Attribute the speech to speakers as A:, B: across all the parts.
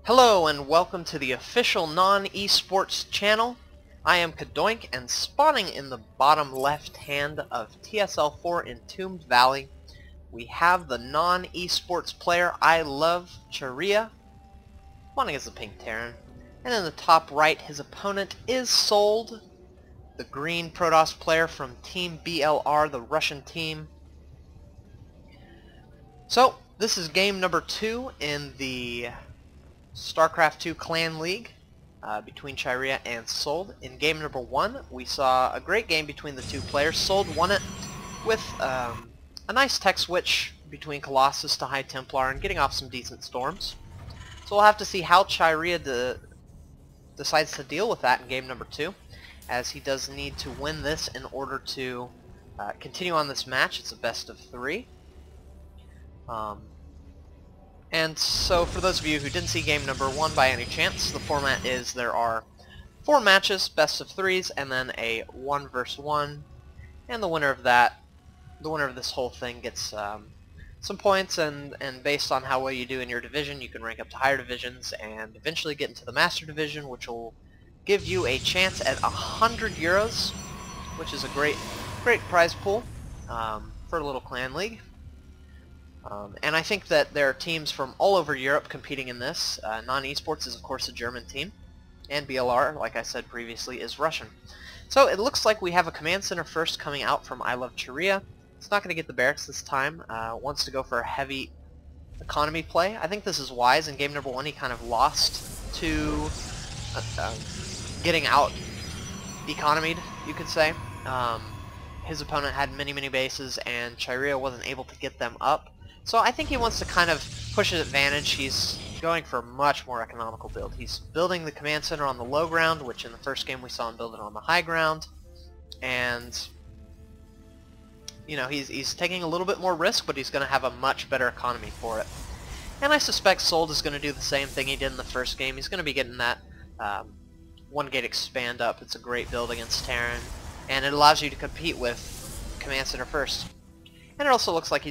A: Hello and welcome to the official NoN-eSports channel. I am Cadoink, and spawning in the bottom left hand of TSL4 Entombed Valley, we have the NoN-eSports player ILoVeChiara, spawning as the pink Terran. And in the top right, his opponent is SoLD, the green Protoss player from Team BLR, the Russian team. So, this is game number 2 in the StarCraft 2 Clan League between Chiara and SoLD. In game number 1, we saw a great game between the two players. SoLD won it with a nice tech switch between Colossus to High Templar and getting off some decent storms. So we'll have to see how Chiara decides to deal with that in game number 2, as he does need to win this in order to continue on this match. It's a best of 3. And so for those of you who didn't see game number 1 by any chance, the format is there are 4 matches, best of 3s, and then a 1 versus 1, and the winner of this whole thing gets some points, and based on how well you do in your division, you can rank up to higher divisions and eventually get into the Master Division, which will give you a chance at €100, which is a great prize pool for a little clan league. And I think that there are teams from all over Europe competing in this. NoN-eSports is of course a German team, and BLR, like I said previously, is Russian. So it looks like we have a command center first coming out from ILoVeChiara. It's not going to get the barracks this time. Wants to go for a heavy economy play. I think this is wise. In game number 1 he kind of lost to getting out economied, you could say. His opponent had many bases and Chiara wasn't able to get them up. So I think he wants to kind of push his advantage. He's going for a much more economical build. He's building the command center on the low ground, which in the first game we saw him build it on the high ground. And you know, he's taking a little bit more risk, but he's going to have a much better economy for it. And I suspect SoLD is going to do the same thing he did in the first game. He's going to be getting that 1-gate expand up. It's a great build against Terran, and it allows you to compete with command center first. And it also looks like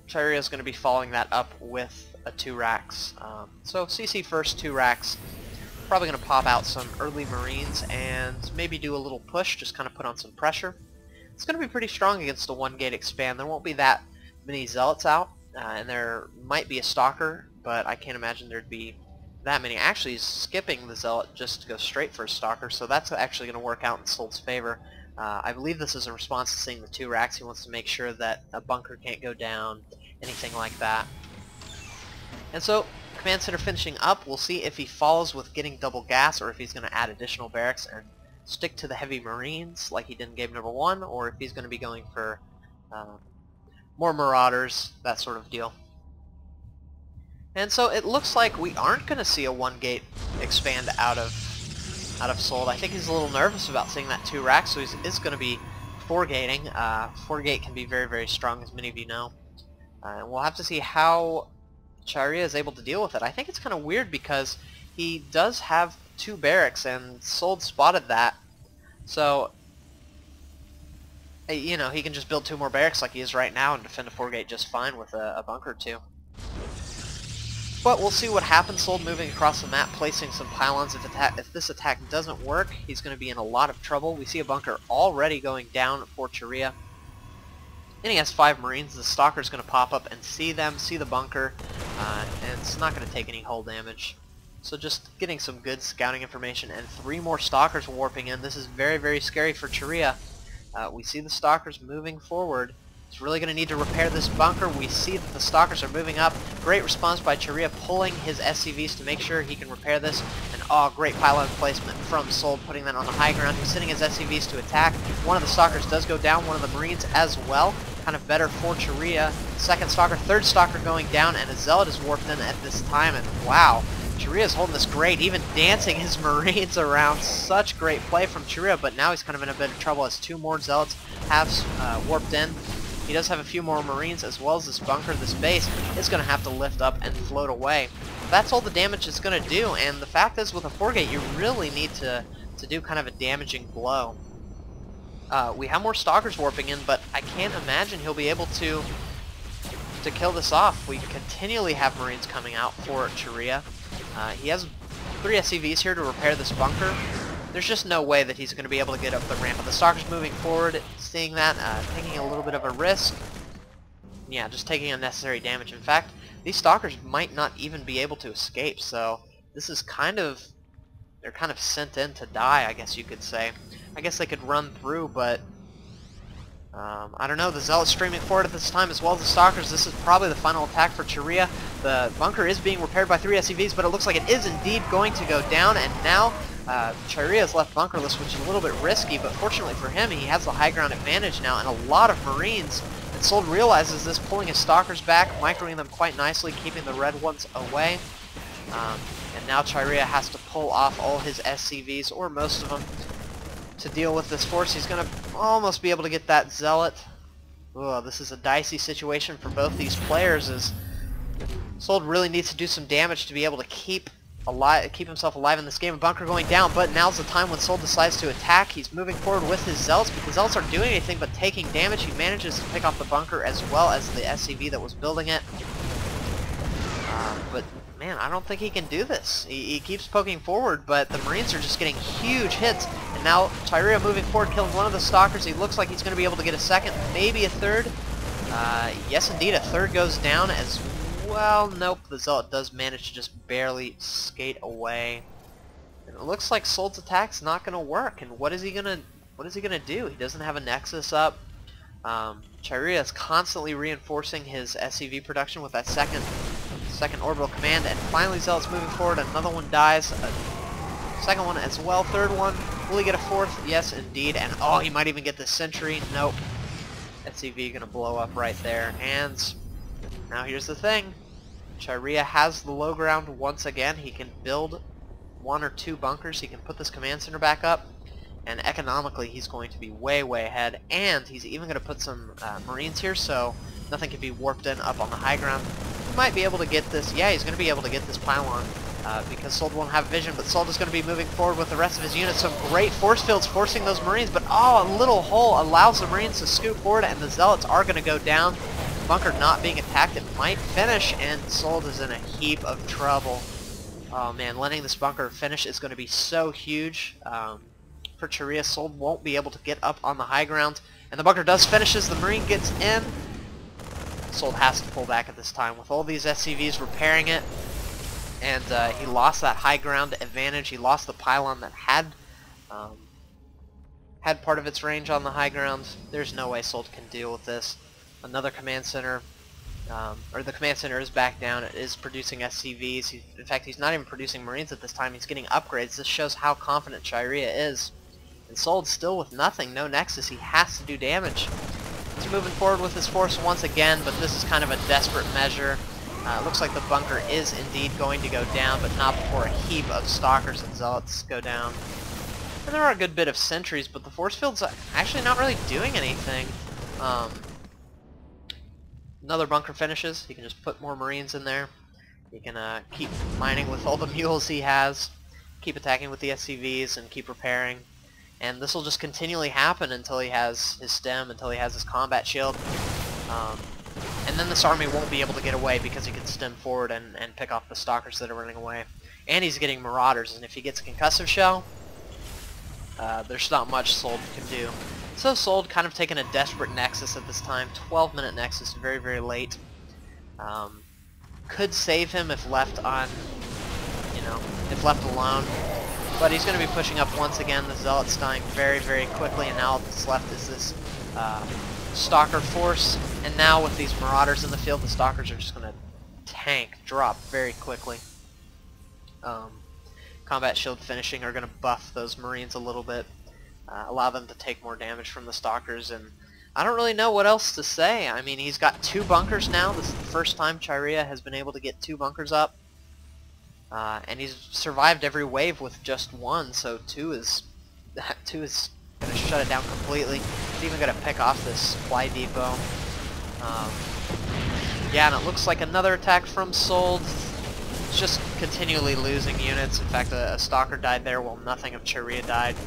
A: Chiara is going to be following that up with a 2 racks. So CC first, 2 racks. Probably going to pop out some early Marines and maybe do a little push, just kind of put on some pressure. It's going to be pretty strong against a 1-gate expand. There won't be that many Zealots out, and there might be a Stalker, but I can't imagine there'd be that many. Actually, he's skipping the Zealot just to go straight for a Stalker, so that's actually going to work out in SoLD's favor. I believe this is in response to seeing the 2 racks. He wants to make sure that a bunker can't go down, anything like that. And so, command center finishing up. We'll see if he follows with getting double gas, or if he's going to add additional barracks and stick to the heavy Marines like he did in game number 1, or if he's going to be going for more Marauders, that sort of deal. And so it looks like we aren't going to see a 1-gate expand out of SoLD. I think he's a little nervous about seeing that 2 rack, so he's going to be 4-gating. 4-gate can be very strong, as many of you know. And we'll have to see how Chiara is able to deal with it. I think it's kind of weird because he does have 2 barracks, and SoLD spotted that. So, you know, he can just build 2 more barracks like he is right now and defend a 4-gate just fine with a bunker or 2. But we'll see what happens. SoLD moving across the map, placing some pylons. If this attack doesn't work, he's going to be in a lot of trouble. We see a bunker already going down for Chiara. And he has 5 Marines. The Stalker's going to pop up and see the bunker, and it's not going to take any hull damage. So just getting some good scouting information, and 3 more Stalkers warping in. This is very scary for Chiara. We see the Stalkers moving forward. He's really going to need to repair this bunker. We see that the Stalkers are moving up. Great response by Chiara, pulling his SCVs to make sure he can repair this. And great pylon placement from SoLD, putting that on the high ground. He's sending his SCVs to attack. One of the Stalkers does go down, one of the Marines as well. Kind of better for Chiara. Second Stalker, third Stalker going down, and a Zealot is warped in at this time. And wow, Chiara's holding this great, even dancing his Marines around. Such great play from Chiara, but now he's kind of in a bit of trouble as 2 more Zealots have warped in. He does have a few more Marines, as well as this bunker. This base is going to have to lift up and float away. That's all the damage it's going to do, and the fact is, with a 4-gate, you really need to do kind of a damaging blow. We have more Stalkers warping in, but I can't imagine he'll be able to kill this off. We continually have Marines coming out for Chiara. He has 3 SCVs here to repair this bunker. There's just no way that he's going to be able to get up the ramp. But the Stalker's moving forward, seeing that, taking a little bit of a risk. Yeah, just taking unnecessary damage. In fact, these Stalkers might not even be able to escape, so this is kind of... they're kind of sent in to die, I guess you could say. I guess they could run through, but... I don't know, the Zealot's streaming forward at this time as well as the Stalkers. This is probably the final attack for Chiria. The bunker is being repaired by 3 SCVs, but it looks like it is indeed going to go down, and now Chiria is left bunkerless, which is a little bit risky, but fortunately for him, he has the high ground advantage now, and a lot of Marines. And SoLD realizes this, pulling his Stalkers back, microing them quite nicely, keeping the red ones away. And now Chiria has to pull off all his SCVs, or most of them, to deal with this force. He's going to almost be able to get that Zealot. Ugh, this is a dicey situation for both these players, as SoLD really needs to do some damage to be able to keep himself alive in this game. A bunker going down, but now's the time when SoLD decides to attack. He's moving forward with his Zealots, but the Zealots aren't doing anything but taking damage. He manages to pick off the bunker as well as the SCV that was building it. But man, I don't think he can do this. He keeps poking forward, but the Marines are just getting huge hits. And now Chiria moving forward, killing one of the Stalkers. He looks like he's going to be able to get a second, maybe a third. Yes, indeed, a third goes down as well. Nope, the Zealot does manage to just barely skate away. And it looks like SoLD's attack's not going to work. And what is he gonna do? He doesn't have a Nexus up. Chiria is constantly reinforcing his SCV production with that second orbital command, and finally Zealot's moving forward. Another one dies, a second one as well, third one. Will he get a fourth? Yes, indeed. And oh, he might even get the sentry. Nope. SCV gonna blow up right there. And now here's the thing. Chiria has the low ground once again. He can build 1 or 2 bunkers. He can put this command center back up, and economically he's going to be way ahead. And he's even going to put some Marines here, so nothing can be warped in up on the high ground. He might be able to get this. Yeah, he's going to be able to get this pylon because SoLD won't have vision, but SoLD is going to be moving forward with the rest of his units. Some great force fields forcing those Marines, but oh, a little hole allows the Marines to scoot forward, and the Zealots are going to go down. Bunker not being attacked, it might finish, and SoLD is in a heap of trouble. Oh man, letting this bunker finish is going to be so huge. For Chiria, SoLD won't be able to get up on the high ground, and the bunker does finish as the Marine gets in. SoLD has to pull back at this time with all these SCVs repairing it, and he lost that high ground advantage. He lost the pylon that had part of its range on the high ground. There's no way SoLD can deal with this. Another command center, or the command center is back down. It is producing SCVs. In fact, he's not even producing Marines at this time. He's getting upgrades. This shows how confident Chiria is. And SoLD still with nothing, no Nexus. He has to do damage. He's moving forward with his force once again, but this is kind of a desperate measure. It looks like the bunker is indeed going to go down, but not before a heap of Stalkers and Zealots go down. And there are a good bit of sentries, but the force field's actually not really doing anything. Another bunker finishes. He can just put more Marines in there. He can keep mining with all the mules he has, keep attacking with the SCVs, and keep repairing. And this will just continually happen until he has his stem, until he has his combat shield. And then this army won't be able to get away because he can stem forward and pick off the Stalkers that are running away. And he's getting Marauders, and if he gets a concussive shell, there's not much SoLD can do. So SoLD kind of taking a desperate Nexus at this time. 12-minute Nexus, very late. Could save him if left on, if left alone. But he's going to be pushing up once again. The Zealot's dying very quickly, and now what's left is this Stalker force. And now with these Marauders in the field, the Stalkers are just going to drop very quickly. Combat shield finishing are going to buff those Marines a little bit. Allow them to take more damage from the Stalkers, and I don't really know what else to say. I mean, he's got 2 bunkers now. This is the first time Chiria has been able to get 2 bunkers up, and he's survived every wave with just 1. So 2 is going to shut it down completely. He's even going to pick off this supply depot. Yeah, and it looks like another attack from SoLD. It's just continually losing units. In fact, a Stalker died there while nothing of Chiria died.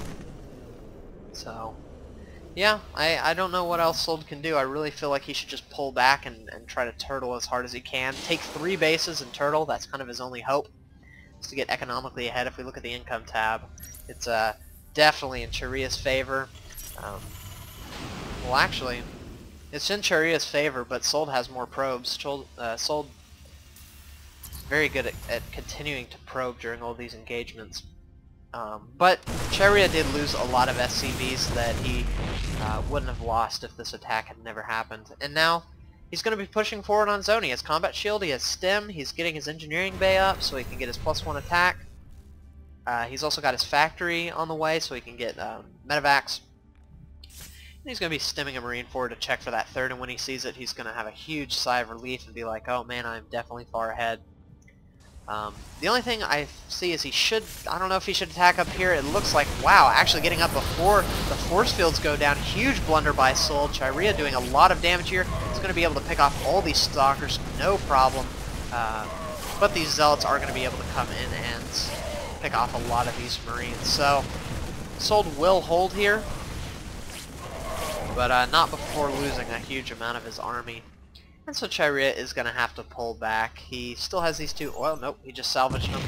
A: So, yeah, I don't know what else SoLD can do. I really feel like he should just pull back and try to turtle as hard as he can. Take 3 bases and turtle. That's kind of his only hope. to get economically ahead. If we look at the income tab, it's definitely in Charia's favor. Well, actually, it's in Charia's favor, but SoLD has more probes. SoLD is very good at continuing to probe during all these engagements. But Charia did lose a lot of SCVs that he wouldn't have lost if this attack had never happened. And now he's going to be pushing forward on zone. He has combat shield, he has stim, he's getting his engineering bay up so he can get his +1 attack. He's also got his factory on the way so he can get medevacs. And he's going to be stimming a marine forward to check for that third, and when he sees it he's going to have a huge sigh of relief and be like, oh man, I'm definitely far ahead. The only thing I see is I don't know if he should attack up here. It looks like, wow, actually getting up before the force fields go down. Huge blunder by SoLD. Chiria doing a lot of damage here. He's going to be able to pick off all these stalkers, no problem. But these zealots are going to be able to come in and pick off a lot of these marines. So, SoLD will hold here, but not before losing a huge amount of his army. And so Chiria is going to have to pull back. He still has these two. Well, nope, he just salvaged them.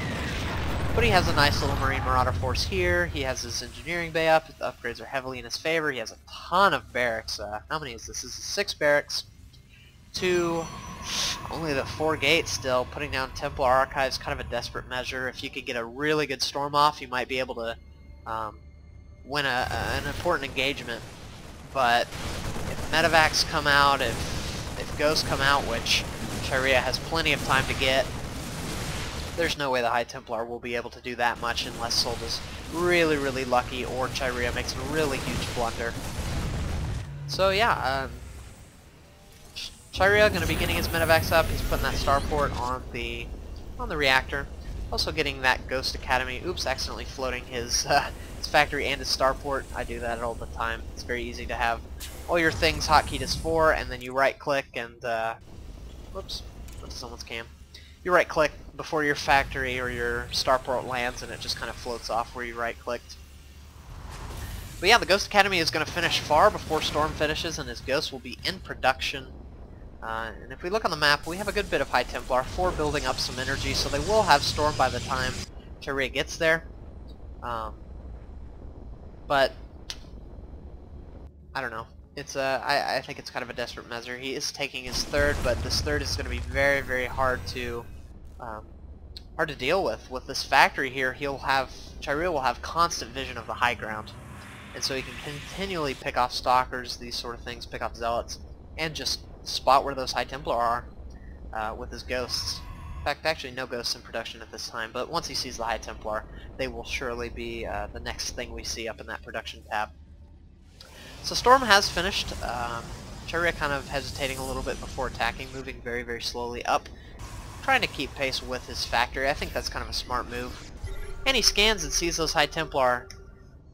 A: But he has a nice little Marine Marauder force here. He has his engineering bay up. The upgrades are heavily in his favor. He has a ton of barracks. How many is this? This is 6 barracks. Only the 4 gates still. Putting down Templar Archives, kind of a desperate measure. If you could get a really good storm off, you might be able to win an important engagement. But if medevacs come out, if Ghosts come out, which Chiria has plenty of time to get, there's no way the High Templar will be able to do that much unless SoLD is really, really lucky or Chiria makes a really huge blunder. So yeah, Chiria going to be getting his medevacs up. He's putting that starport on the reactor. Also getting that Ghost Academy. Oops, accidentally floating his factory and his starport. I do that all the time. It's very easy to have all your things hotkeyed as 4, and then you right click and whoops, went to someone's cam. You right click before your factory or your starport lands and it just kind of floats off where you right clicked. But yeah, the Ghost Academy is going to finish far before Storm finishes, and his Ghost will be in production. And if we look on the map, we have a good bit of High Templar, 4 building up some energy, so they will have Storm by the time Chiria gets there. But I don't know. It's I think it's kind of a desperate measure. He is taking his third, but this third is going to be very, very hard to deal with. With this factory here, Chiria will have constant vision of the high ground, and so he can continually pick off stalkers, these sort of things, pick off zealots, and just spot where those High Templar are with his ghosts. In fact, actually no ghosts in production at this time, but once he sees the High Templar, they will surely be the next thing we see up in that production tab. So Storm has finished. Chiria kind of hesitating a little bit before attacking, moving very, very slowly up, trying to keep pace with his factory. I think that's kind of a smart move. And he scans and sees those High Templar,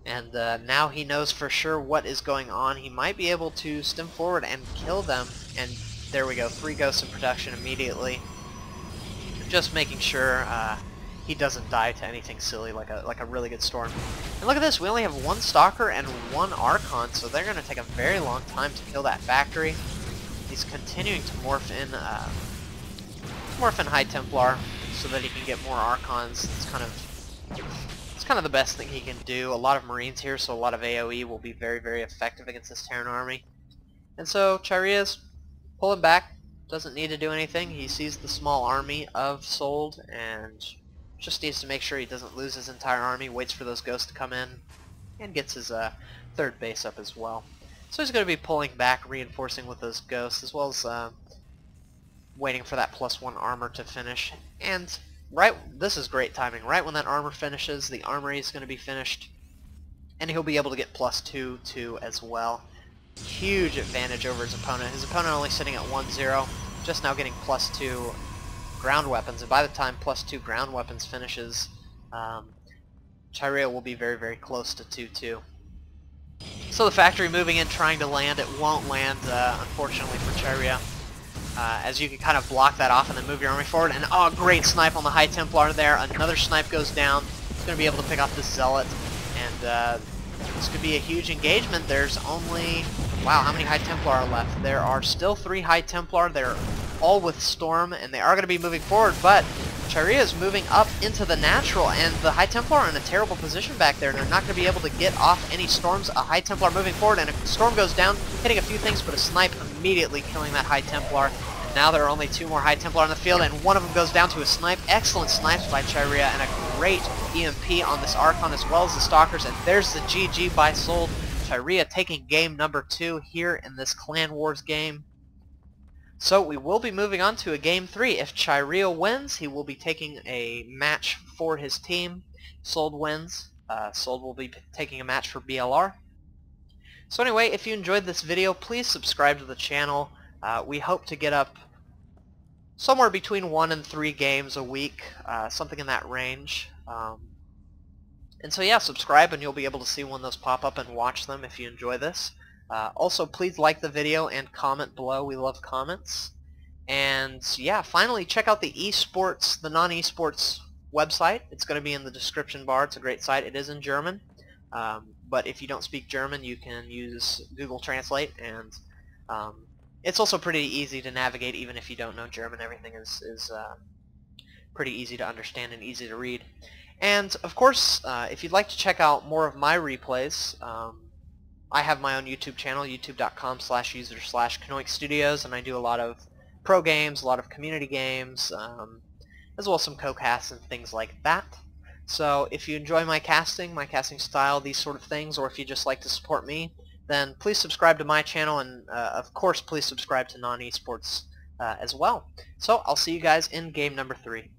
A: and now he knows for sure what is going on. He might be able to stim forward and kill them, and there we go, 3 ghosts in production immediately. Just making sure he doesn't die to anything silly like a really good Storm. And look at this, we only have 1 Stalker and 1 Archon, so they're going to take a very long time to kill that factory. He's continuing to morph in High Templar so that he can get more Archons. It's kind of the best thing he can do. A lot of Marines here, so a lot of AoE will be very, very effective against this Terran army. And so Chiria's pulling back, doesn't need to do anything. He sees the small army of SoLD and just needs to make sure he doesn't lose his entire army, waits for those ghosts to come in, and gets his third base up as well. So he's going to be pulling back, reinforcing with those ghosts, as well as waiting for that +1 armor to finish. And this is great timing. Right when that armor finishes, the armory is going to be finished, and he'll be able to get +2 too as well. Huge advantage over his opponent. His opponent only sitting at 1-0, just now getting +2 ground weapons, and by the time +2 ground weapons finishes, Chiria will be very, very close to 2-2. So the factory moving in, trying to land. It won't land, unfortunately for Chiria. As you can kind of block that off and then move your army forward, and oh, great snipe on the High Templar there. Another snipe goes down. He's going to be able to pick off this Zealot, and this could be a huge engagement. There's only, wow, how many High Templar are left? There are still 3 High Templar. They're all with Storm, and they are going to be moving forward, but Chirea is moving up into the natural, and the High Templar are in a terrible position back there, and they're not going to be able to get off any storms. A High Templar moving forward, and a storm goes down, hitting a few things, but a snipe immediately killing that High Templar. And now there are only 2 more High Templar on the field, and one of them goes down to a snipe. Excellent snipes by Chirea, and a great EMP on this Archon as well as the Stalkers, and there's the GG by SoLD. Chirea taking game number 2 here in this Clan Wars game. So we will be moving on to a game 3. If Chirea wins, he will be taking a match for his team. SoLD wins, SoLD will be taking a match for BLR. So anyway, if you enjoyed this video, please subscribe to the channel. We hope to get up somewhere between 1 and 3 games a week, something in that range. And so yeah, subscribe and you'll be able to see when those pop up and watch them if you enjoy this. Also, please like the video and comment below. We love comments. And yeah, finally, check out the eSports, the NoN-eSports website. It's going to be in the description bar. It's a great site. It is in German. But if you don't speak German, you can use Google Translate. And it's also pretty easy to navigate even if you don't know German. Everything is pretty easy to understand and easy to read. And of course, if you'd like to check out more of my replays, I have my own YouTube channel, youtube.com/user/CadoinkStudios, and I do a lot of pro games, a lot of community games, as well as some co-casts and things like that. So if you enjoy my casting style, these sort of things, or if you just like to support me, then please subscribe to my channel, and of course please subscribe to NoN-eSports as well. So I'll see you guys in game number 3.